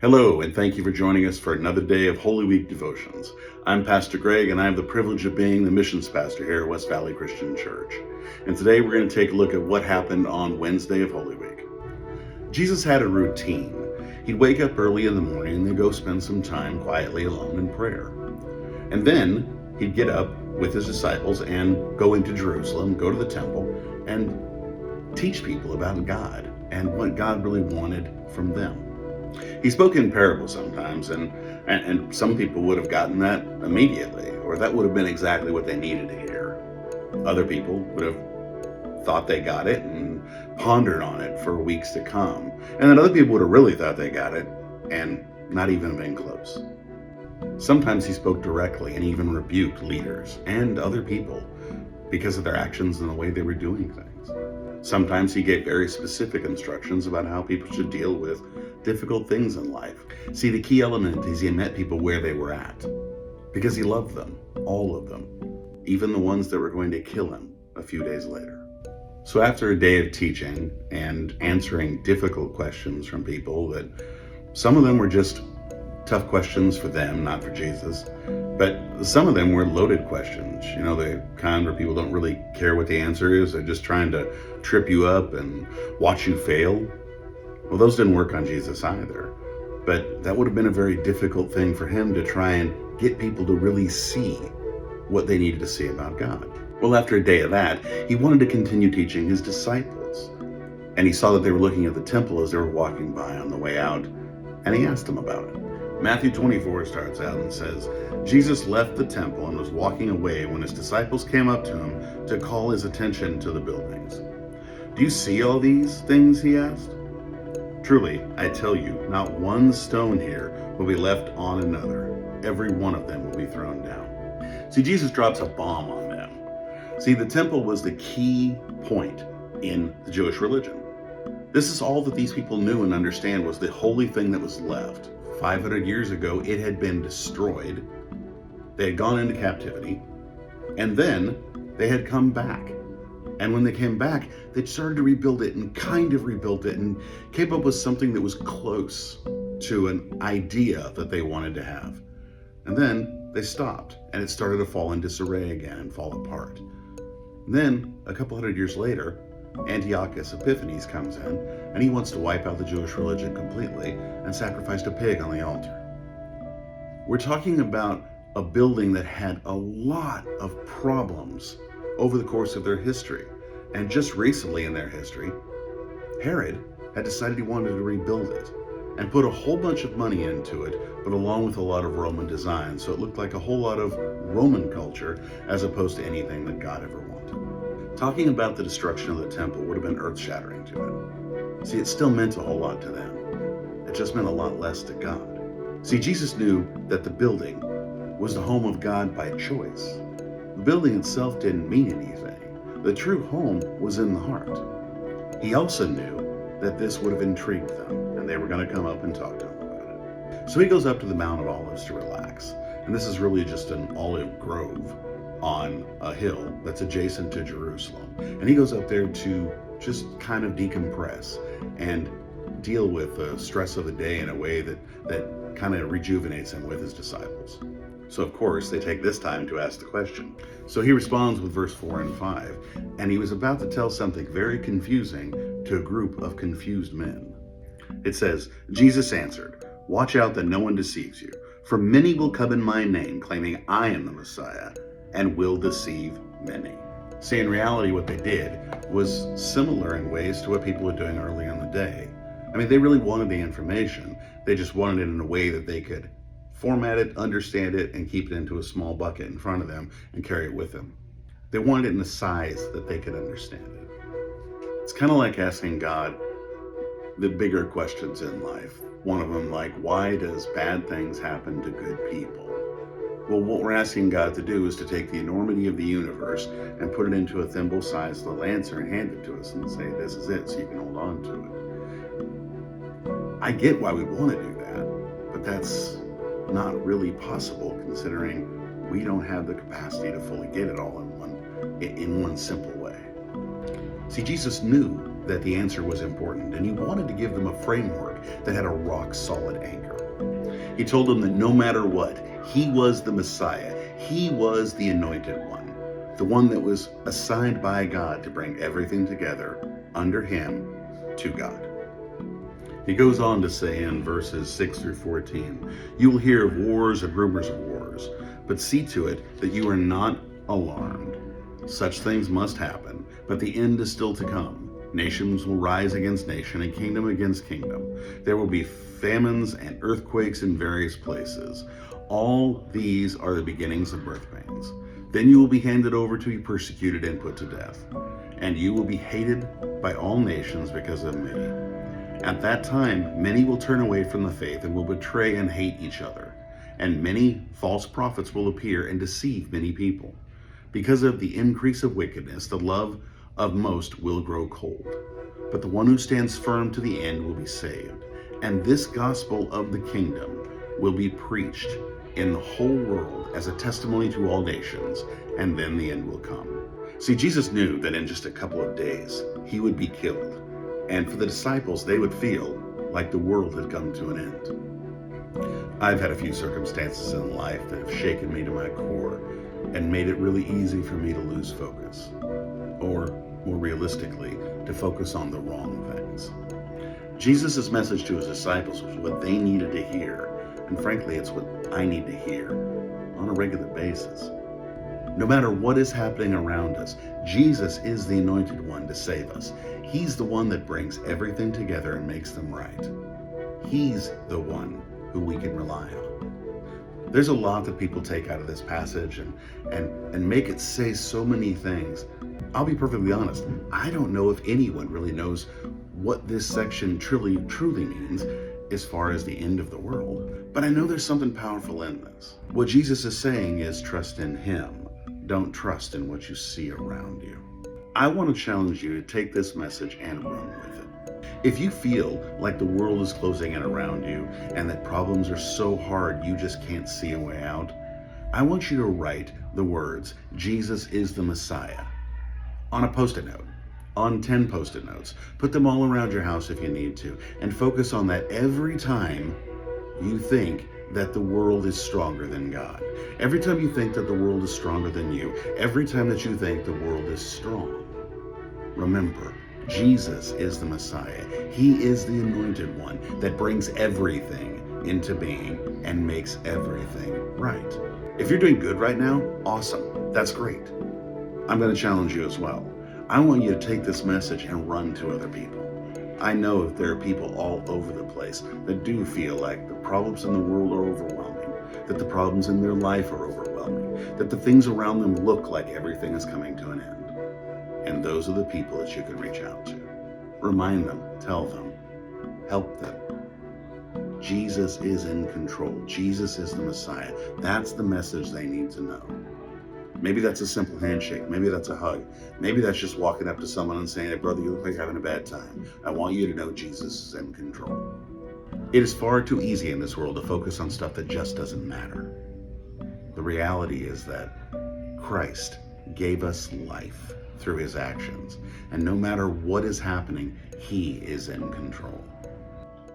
Hello, and thank you for joining us for another day of Holy Week devotions. I'm Pastor Greg, and I have the privilege of being the missions pastor here at West Valley Christian Church. And today we're going to take a look at what happened on Wednesday of Holy Week. Jesus had a routine. He'd wake up early in the morning and then go spend some time quietly alone in prayer. And then he'd get up with his disciples and go into Jerusalem, go to the temple, and teach people about God and what God really wanted from them. He spoke in parables sometimes, and some people would have gotten that immediately, or that would have been exactly what they needed to hear. Other people would have thought they got it and pondered on it for weeks to come. And then other people would have really thought they got it and not even been close. Sometimes he spoke directly and even rebuked leaders and other people because of their actions and the way they were doing things. Sometimes he gave very specific instructions about how people should deal with difficult things in life. See, the key element is he met people where they were at, because he loved them, all of them, even the ones that were going to kill him a few days later. So after a day of teaching and answering difficult questions from people, that some of them were just tough questions for them, not for Jesus, but some of them were loaded questions, the kind where people don't really care what the answer is. They're just trying to trip you up and watch you fail. Well, those didn't work on Jesus either, but that would have been a very difficult thing for him to try and get people to really see what they needed to see about God. Well, after a day of that, he wanted to continue teaching his disciples, and he saw that they were looking at the temple as they were walking by on the way out, and he asked them about it. Matthew 24 starts out and says, Jesus left the temple and was walking away when his disciples came up to him to call his attention to the buildings. Do you see all these things? He asked. Truly, I tell you, not one stone here will be left on another. Every one of them will be thrown down. See, Jesus drops a bomb on them. See, the temple was the key point in the Jewish religion. This is all that these people knew and understand was the holy thing that was left. 500 years ago, it had been destroyed. They had gone into captivity, and then they had come back. And when they came back, they started to rebuild it and kind of rebuilt it and came up with something that was close to an idea that they wanted to have. And then they stopped, and it started to fall in disarray again and fall apart. And then, a couple hundred years later, Antiochus Epiphanes comes in, and he wants to wipe out the Jewish religion completely and sacrificed a pig on the altar. We're talking about a building that had a lot of problems over the course of their history. And just recently in their history, Herod had decided he wanted to rebuild it and put a whole bunch of money into it, but along with a lot of Roman design. So it looked like a whole lot of Roman culture as opposed to anything that God ever wanted. Talking about the destruction of the temple would have been earth-shattering to them. See, it still meant a whole lot to them. It just meant a lot less to God. See, Jesus knew that the building was the home of God by choice. The building itself didn't mean anything. The true home was in the heart. He also knew that this would have intrigued them, and they were going to come up and talk to him about it. So he goes up to the Mount of Olives to relax. And this is really just an olive grove on a hill that's adjacent to Jerusalem. And he goes up there to just kind of decompress and deal with the stress of the day in a way that kind of rejuvenates him with his disciples. So of course, they take this time to ask the question. So he responds with verse 4 and 5, and he was about to tell something very confusing to a group of confused men. It says, Jesus answered, "Watch out that no one deceives you, for many will come in my name, claiming I am the Messiah, and will deceive many." See, in reality, what they did was similar in ways to what people were doing early in the day. I mean, they really wanted the information. They just wanted it in a way that they could format it, understand it, and keep it into a small bucket in front of them and carry it with them. They wanted it in a size that they could understand it. It's kind of like asking God the bigger questions in life. One of them, like, why does bad things happen to good people? Well, what we're asking God to do is to take the enormity of the universe and put it into a thimble-sized little answer and hand it to us and say, this is it, so you can hold on to it. I get why we want to do that, but that's not really possible considering we don't have the capacity to fully get it all in one simple way. See, Jesus knew that the answer was important, and he wanted to give them a framework that had a rock-solid anchor. He told them that no matter what, he was the Messiah. He was the anointed one, the one that was assigned by God to bring everything together under him to God. He goes on to say in verses 6 through 14, "You will hear of wars and rumors of wars, but see to it that you are not alarmed. Such things must happen, but the end is still to come. Nations will rise against nation and kingdom against kingdom. There will be famines and earthquakes in various places. All these are the beginnings of birth pains. Then you will be handed over to be persecuted and put to death. And you will be hated by all nations because of me. At that time, many will turn away from the faith and will betray and hate each other. And many false prophets will appear and deceive many people. Because of the increase of wickedness, the love of most will grow cold. But the one who stands firm to the end will be saved. And this gospel of the kingdom will be preached in the whole world as a testimony to all nations, and then the end will come." See, Jesus knew that in just a couple of days, he would be killed. And for the disciples, they would feel like the world had come to an end. I've had a few circumstances in life that have shaken me to my core and made it really easy for me to lose focus. Or, more realistically, to focus on the wrong things. Jesus' message to his disciples was what they needed to hear, and frankly, it's what I need to hear on a regular basis. No matter what is happening around us, Jesus is the anointed one to save us. He's the one that brings everything together and makes them right. He's the one who we can rely on. There's a lot that people take out of this passage and make it say so many things. I'll be perfectly honest, I don't know if anyone really knows what this section truly means as far as the end of the world, but I know there's something powerful in this. What Jesus is saying is trust in him. Don't trust in what you see around you. I want to challenge you to take this message and run with it. If you feel like the world is closing in around you and that problems are so hard you just can't see a way out, I want you to write the words, "Jesus is the Messiah," on a Post-it note, on 10 Post-it notes. Put them all around your house if you need to, and focus on that every time you think that the world is stronger than God. Every time you think that the world is stronger than you, every time that you think the world is strong, remember, Jesus is the Messiah. He is the anointed one that brings everything into being and makes everything right. If you're doing good right now, awesome. That's great. I'm going to challenge you as well. I want you to take this message and run to other people. I know that there are people all over the place that do feel like the problems in the world are overwhelming, that the problems in their life are overwhelming, that the things around them look like everything is coming to an end. And those are the people that you can reach out to. Remind them, tell them, help them. Jesus is in control. Jesus is the Messiah. That's the message they need to know. Maybe that's a simple handshake. Maybe that's a hug. Maybe that's just walking up to someone and saying, "Hey, brother, you look like you're having a bad time. I want you to know Jesus is in control." It is far too easy in this world to focus on stuff that just doesn't matter. The reality is that Christ gave us life through his actions, and no matter what is happening, he is in control.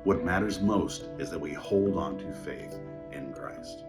What matters most is that we hold on to faith in Christ.